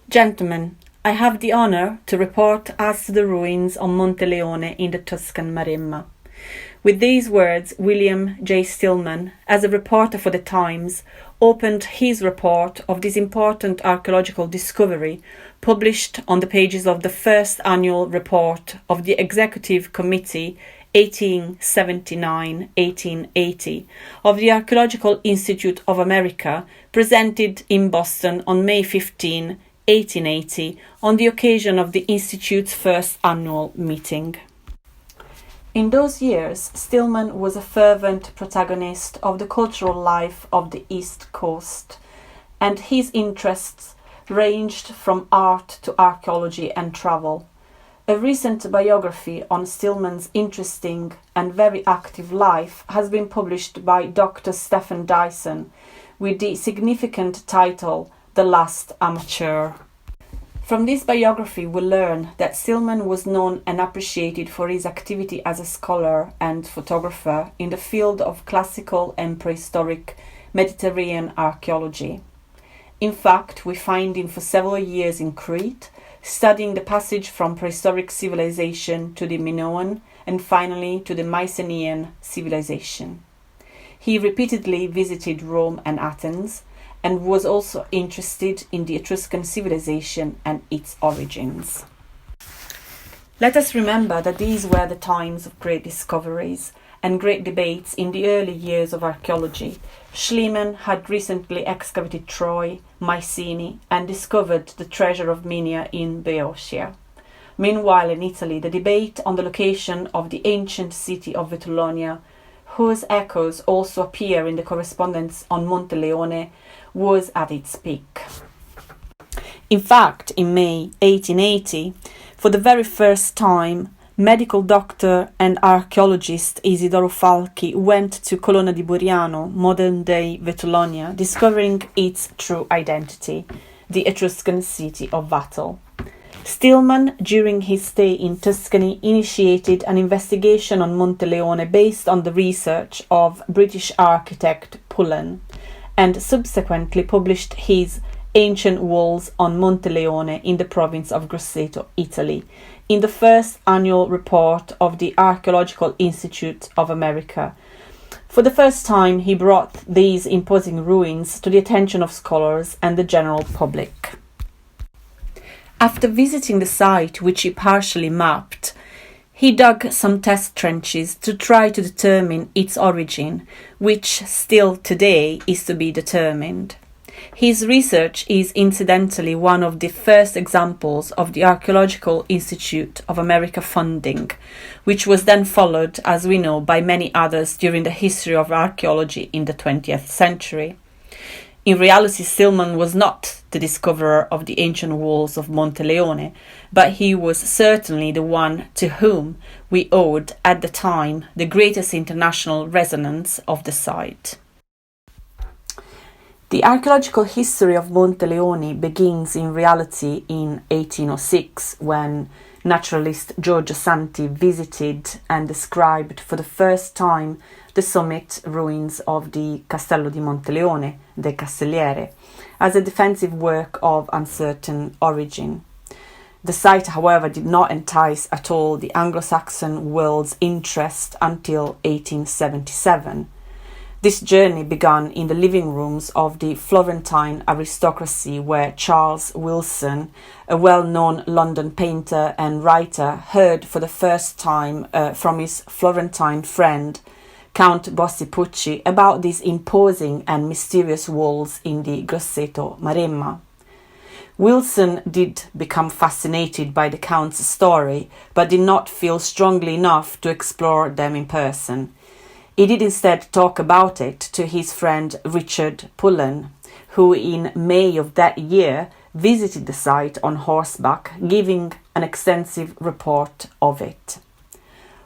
Gentlemen, I have the honour to report as to the ruins on Monte Leone in the Tuscan Maremma. With these words, William J. Stillman, as a reporter for the Times, opened his report of this important archaeological discovery, published on the pages of the first annual report of the Executive Committee 1879-1880 of the Archaeological Institute of America, presented in Boston on May 15, 1880, on the occasion of the Institute's first annual meeting. In those years, Stillman was a fervent protagonist of the cultural life of the East Coast, and his interests ranged from art to archaeology and travel. A recent biography on Stillman's interesting and very active life has been published by Dr. Stephen Dyson with the significant title The Last Amateur. From this biography we learn that Stillman was known and appreciated for his activity as a scholar and photographer in the field of classical and prehistoric Mediterranean archaeology. In fact, we find him for several years in Crete, studying the passage from prehistoric civilization to the Minoan and finally to the Mycenaean civilization. He repeatedly visited Rome and Athens, and was also interested in the Etruscan civilization and its origins. Let us remember that these were the times of great discoveries and great debates in the early years of archaeology. Schliemann had recently excavated Troy, Mycenae, and discovered the treasure of Minia in Boeotia. Meanwhile, in Italy, the debate on the location of the ancient city of Vetulonia, whose echoes also appear in the correspondence on Monte Leone, was at its peak. In fact, in May 1880, for the very first time, medical doctor and archaeologist Isidoro Falchi went to Colonna di Buriano, modern-day Vetulonia, discovering its true identity, the Etruscan city of Vatel. Stillman, during his stay in Tuscany, initiated an investigation on Monte Leone based on the research of British architect Pullen, and subsequently published his Ancient Walls on Monte Leone in the province of Grosseto, Italy, in the first annual report of the Archaeological Institute of America. For the first time, he brought these imposing ruins to the attention of scholars and the general public. After visiting the site, which he partially mapped, he dug some test trenches to try to determine its origin, which still today is to be determined. His research is incidentally one of the first examples of the Archaeological Institute of America funding, which was then followed, as we know, by many others during the history of archaeology in the 20th century. In reality, Stillman was not the discoverer of the ancient walls of Monte Leone, but he was certainly the one to whom we owed at the time the greatest international resonance of the site. The archaeological history of Monte Leone begins in reality in 1806, when naturalist Giorgio Santi visited and described for the first time the summit ruins of the Castello di Monte Leone, the Castelliere, as a defensive work of uncertain origin. The site, however, did not entice at all the Anglo-Saxon world's interest until 1877. This journey began in the living rooms of the Florentine aristocracy, where Charles Wilson, a well-known London painter and writer, heard for the first time from his Florentine friend, Count Bossi Pucci, about these imposing and mysterious walls in the Grosseto Maremma. Wilson did become fascinated by the Count's story, but did not feel strongly enough to explore them in person. He did instead talk about it to his friend Richard Pullen, who in May of that year visited the site on horseback, giving an extensive report of it.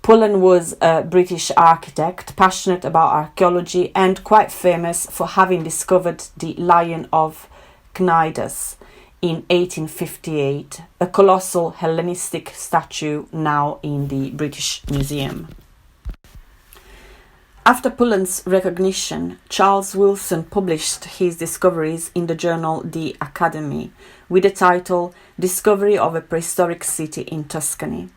Pullen was a British architect, passionate about archaeology and quite famous for having discovered the Lion of Cnidus in 1858, a colossal Hellenistic statue now in the British Museum. After Pullen's recognition, Charles Wilson published his discoveries in the journal The Academy with the title Discovery of a Prehistoric City in Tuscany.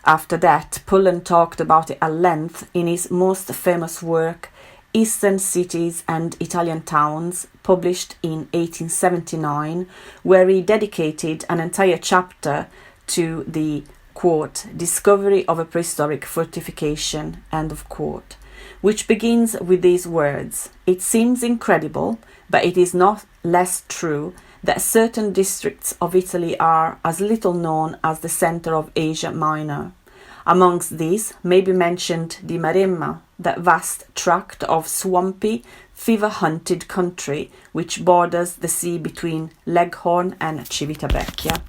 After that, Pullen talked about it at length in his most famous work, Eastern Cities and Italian Towns, published in 1879, where he dedicated an entire chapter to the, quote, discovery of a prehistoric fortification, end of quote, which begins with these words: "It seems incredible, but it is not less true, that certain districts of Italy are as little known as the centre of Asia Minor. Amongst these may be mentioned the Maremma, that vast tract of swampy, fever-hunted country which borders the sea between Leghorn and Civitavecchia."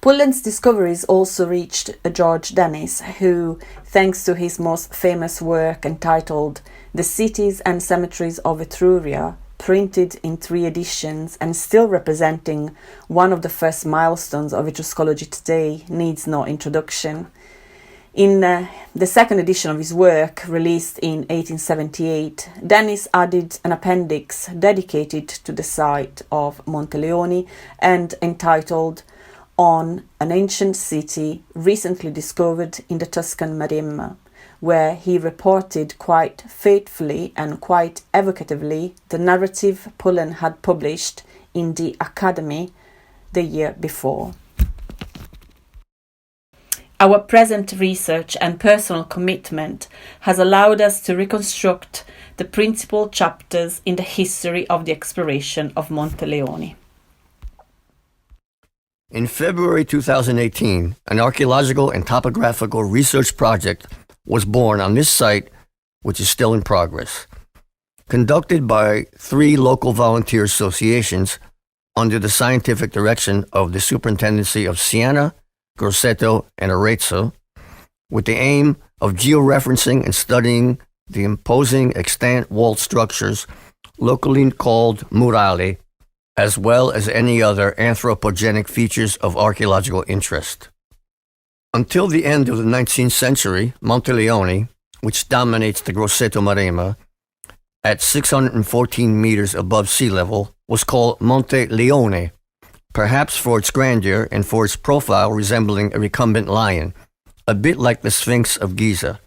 Pullen's discoveries also reached George Dennis, who, thanks to his most famous work entitled The Cities and Cemeteries of Etruria, printed in 3 editions and still representing one of the first milestones of Etruscology today, needs no introduction. In the second edition of his work, released in 1878, Dennis added an appendix dedicated to the site of Monte Leone and entitled On an Ancient City Recently Discovered in the Tuscan Maremma, where he reported quite faithfully and quite evocatively the narrative Pullen had published in the Academy the year before. Our present research and personal commitment has allowed us to reconstruct the principal chapters in the history of the exploration of Monte Leone. In February 2018, an archaeological and topographical research project was born on this site, which is still in progress. Conducted by 3 local volunteer associations under the scientific direction of the Superintendency of Siena, Grosseto, and Arezzo, with the aim of georeferencing and studying the imposing extant walled structures locally called murali, as well as any other anthropogenic features of archaeological interest. Until the end of the 19th century, Monte Leone, which dominates the Grosseto Maremma, at 614 meters above sea level, was called Monte Leone, perhaps for its grandeur and for its profile resembling a recumbent lion, a bit like the Sphinx of Giza.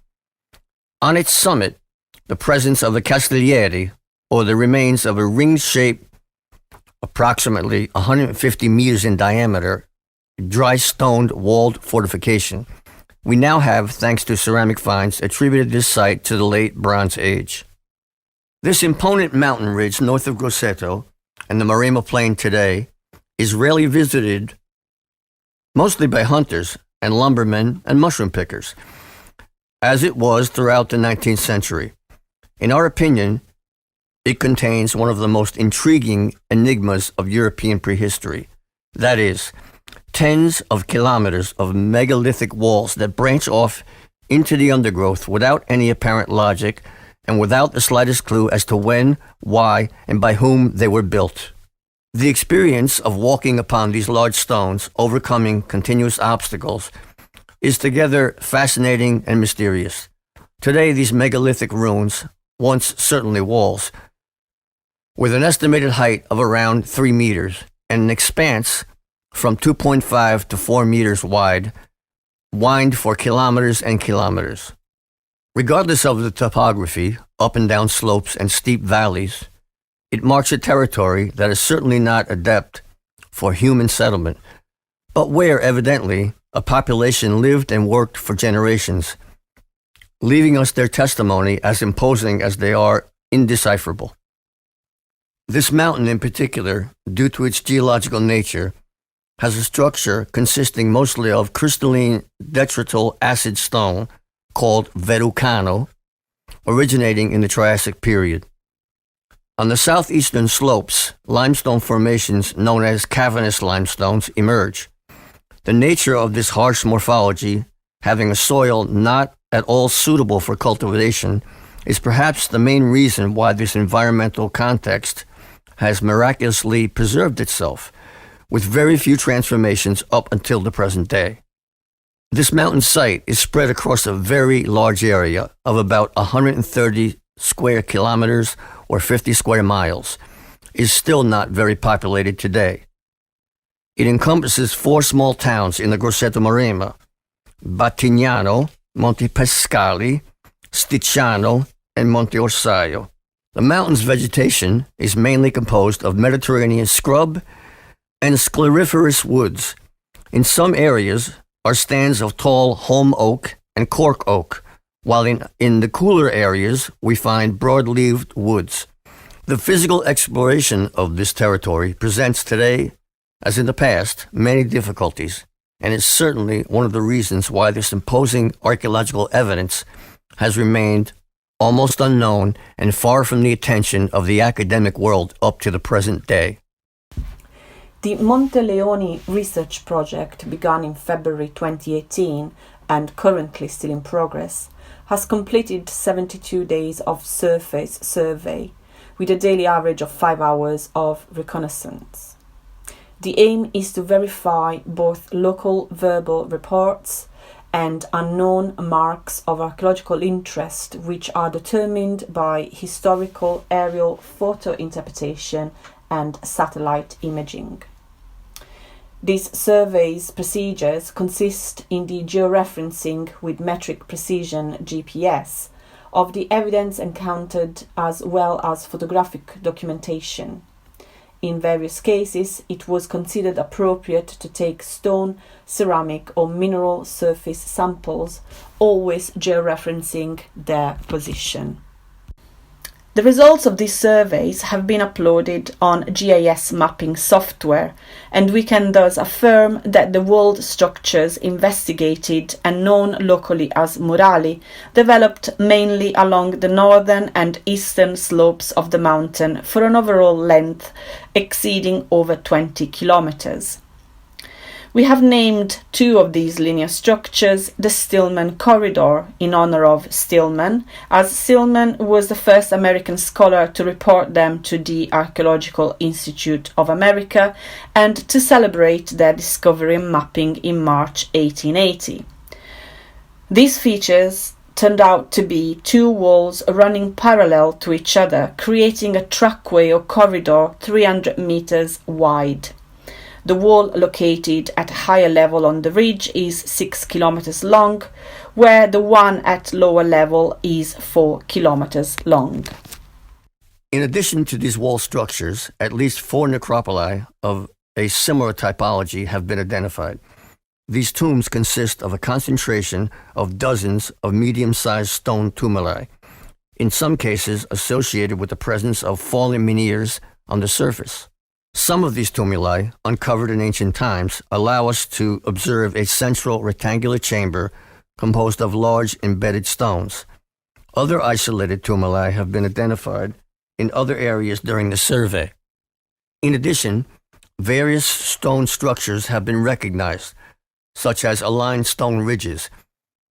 On its summit, the presence of the Castiglieri, or the remains of a ring-shaped, approximately 150 meters in diameter, dry-stoned walled fortification. We now have, thanks to ceramic finds, attributed this site to the late Bronze Age. This imponent mountain ridge north of Grosseto and the Maremma Plain today is rarely visited, mostly by hunters and lumbermen and mushroom pickers, as it was throughout the 19th century. In our opinion, it contains one of the most intriguing enigmas of European prehistory. That is, tens of kilometers of megalithic walls that branch off into the undergrowth without any apparent logic and without the slightest clue as to when, why, and by whom they were built. The experience of walking upon these large stones, overcoming continuous obstacles, is together fascinating and mysterious. Today, these megalithic ruins, once certainly walls, with an estimated height of around 3 meters and an expanse from 2.5 to 4 meters wide, wind for kilometers and kilometers. Regardless of the topography, up and down slopes and steep valleys, it marks a territory that is certainly not adept for human settlement, but where, evidently, a population lived and worked for generations, leaving us their testimony, as imposing as they are, indecipherable. This mountain in particular, due to its geological nature, has a structure consisting mostly of crystalline detrital acid stone called Verrucano, originating in the Triassic period. On the southeastern slopes, limestone formations known as cavernous limestones emerge. The nature of this harsh morphology, having a soil not at all suitable for cultivation, is perhaps the main reason why this environmental context has miraculously preserved itself, with very few transformations up until the present day. This mountain site is spread across a very large area of about 130 square kilometers or 50 square miles, is still not very populated today. It encompasses 4 small towns in the Grosseto Maremma: Battignano, Monte Pescali, Sticciano, and Monte Orsaio. The mountain's vegetation is mainly composed of Mediterranean scrub and scleriferous woods. In some areas are stands of tall holm oak and cork oak, while in the cooler areas we find broad-leaved woods. The physical exploration of this territory presents today, as in the past, many difficulties, and is certainly one of the reasons why this imposing archaeological evidence has remained almost unknown and far from the attention of the academic world up to the present day. The Monte Leone research project, begun in February 2018 and currently still in progress, has completed 72 days of surface survey, with a daily average of 5 hours of reconnaissance. The aim is to verify both local verbal reports and unknown marks of archaeological interest, which are determined by historical aerial photo interpretation and satellite imaging. These surveys procedures consist in the georeferencing with metric precision GPS of the evidence encountered, as well as photographic documentation. In various cases, it was considered appropriate to take stone, ceramic, or mineral surface samples, always georeferencing their position. The results of these surveys have been uploaded on GIS mapping software, and we can thus affirm that the walled structures investigated and known locally as murali developed mainly along the northern and eastern slopes of the mountain for an overall length exceeding over 20 kilometers. We have named 2 of these linear structures the Stillman Corridor in honor of Stillman, as Stillman was the first American scholar to report them to the Archaeological Institute of America and to celebrate their discovery and mapping in March 1880. These features turned out to be 2 walls running parallel to each other, creating a trackway or corridor 300 meters wide. The wall located at a higher level on the ridge is 6 kilometers long, where the one at lower level is 4 kilometers long. In addition to these wall structures, at least 4 necropoli of a similar typology have been identified. These tombs consist of a concentration of dozens of medium-sized stone tumuli, in some cases associated with the presence of fallen menhirs on the surface. Some of these tumuli, uncovered in ancient times, allow us to observe a central rectangular chamber composed of large embedded stones. Other isolated tumuli have been identified in other areas during the survey. In addition, various stone structures have been recognized, such as aligned stone ridges,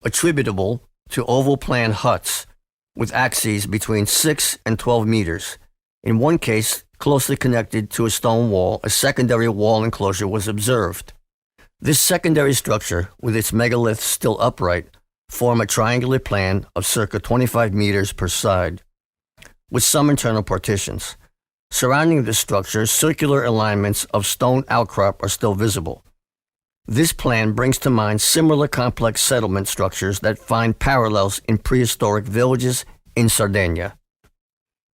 attributable to oval-plan huts with axes between 6 and 12 meters. In one case, closely connected to a stone wall, a secondary wall enclosure was observed. This secondary structure, with its megaliths still upright, form a triangular plan of circa 25 meters per side, with some internal partitions. Surrounding this structure, circular alignments of stone outcrop are still visible. This plan brings to mind similar complex settlement structures that find parallels in prehistoric villages in Sardinia.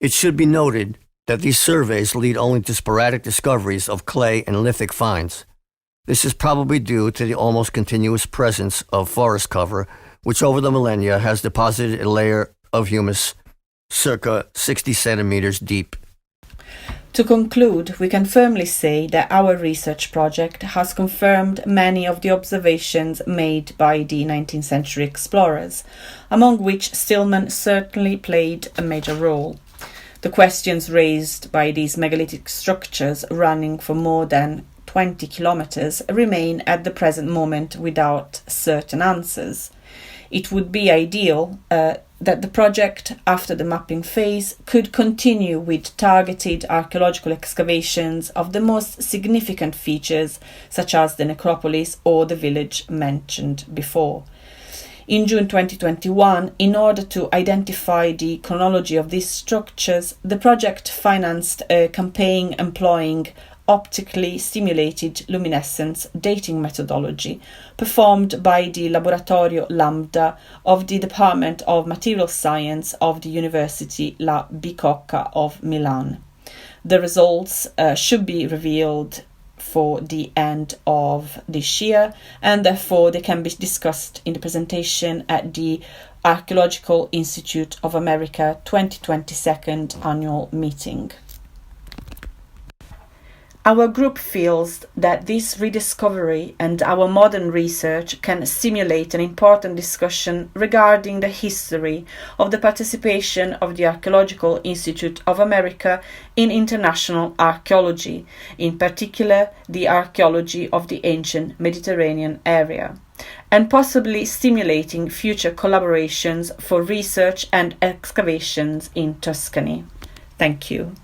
It should be noted that these surveys lead only to sporadic discoveries of clay and lithic finds. This is probably due to the almost continuous presence of forest cover, which over the millennia has deposited a layer of humus circa 60 centimeters deep. To conclude, we can firmly say that our research project has confirmed many of the observations made by the 19th century explorers, among which Stillman certainly played a major role. The questions raised by these megalithic structures running for more than 20 kilometers remain at the present moment without certain answers. It would be ideal that the project, after the mapping phase, could continue with targeted archaeological excavations of the most significant features, such as the necropolis or the village mentioned before. In June 2021, in order to identify the chronology of these structures, the project financed a campaign employing optically stimulated luminescence dating methodology performed by the Laboratorio Lambda of the Department of Material Science of the University La Bicocca of Milan. The results should be revealed for the end of this year, and therefore they can be discussed in the presentation at the Archaeological Institute of America 2022 annual meeting. Our group feels that this rediscovery and our modern research can stimulate an important discussion regarding the history of the participation of the Archaeological Institute of America in international archaeology, in particular the archaeology of the ancient Mediterranean area, and possibly stimulating future collaborations for research and excavations in Tuscany. Thank you.